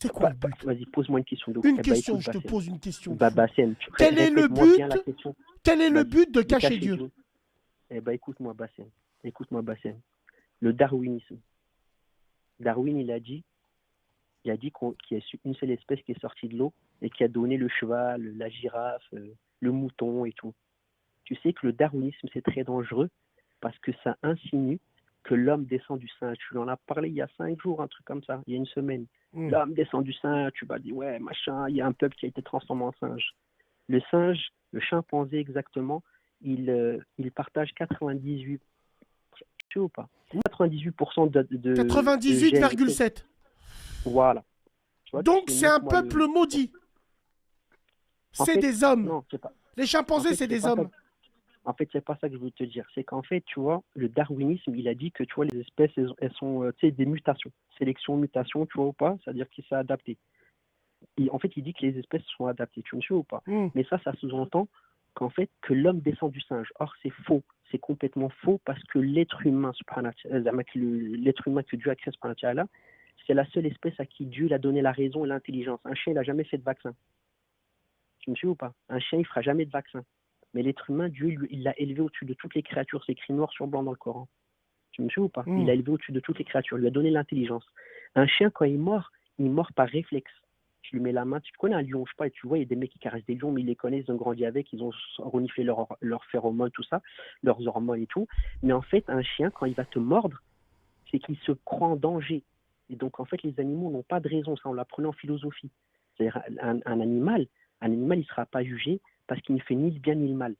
C'est quoi le but? Vas-y, pose-moi une question. Donc, Une eh ben, question, écoute, je te Bassem. pose une question. Bah, Bassem, Quel est le répète-moi bien la but? question. Quel est le Vas-y, but de de cacher cacher Dieu? Dieu. Eh ben, écoute-moi, Bassem. Écoute-moi, Bassem. Le darwinisme. Darwin, il a dit qu'il y a une seule espèce qui est sortie de l'eau et qui a donné le cheval, la girafe, le mouton et tout. Tu sais que le darwinisme, c'est très dangereux parce que ça insinue que l'homme descend du singe. Tu en as parlé il y a 5 jours, un truc comme ça, il y a une semaine. L'homme descend du singe, tu vas dire, ouais, machin, il y a un peuple qui a été transformé en singe. Le singe, le chimpanzé exactement, il partage 98, tu sais ou pas 98% de gènes. 98,7. Voilà. Tu vois, tu Donc sais c'est mieux que un moi peuple maudit. En C'est fait, des hommes. non, c'est pas. Les En chimpanzés, fait, c'est c'est des pas ça. hommes. En fait, c'est pas ça que je veux te dire. C'est qu'en fait, tu vois, le darwinisme, il a dit que, tu vois, les espèces, elles sont, tu sais, des mutations. Sélection, mutation, tu vois ou pas? C'est-à-dire qu'il s'est adapté. En fait, il dit que les espèces sont adaptées. Tu me suis ou pas? Mais ça sous-entend qu'en fait, que l'homme descend du singe. Or, c'est faux. C'est complètement faux parce que l'être humain, l'être humain que Dieu a créé, c'est la seule espèce à qui Dieu a donné la raison et l'intelligence. Un chien, il n'a jamais fait de vaccin. Tu me suis ou pas? Un chien, il fera jamais de vaccin. Mais l'être humain, Dieu, il l'a élevé au-dessus de toutes les créatures. C'est écrit noir sur blanc dans le Coran. Tu me suis ou pas? Il l'a élevé au-dessus de toutes les créatures. Il lui a donné l'intelligence. Un chien, quand il mord par réflexe. Tu lui mets la main. Tu connais un lion, je sais pas, et tu vois, il y a des mecs qui caressent des lions, mais ils les connaissent, ils ont grandi avec, ils ont reniflé leurs phéromones, tout ça, leurs hormones et tout. Mais en fait, un chien, quand il va te mordre, c'est qu'il se croit en danger. Et donc, en fait, les animaux n'ont pas de raison. Ça, on l'apprenait en philosophie. C'est-à-dire, un animal, il ne sera pas jugé parce qu'il ne fait ni le bien ni le mal.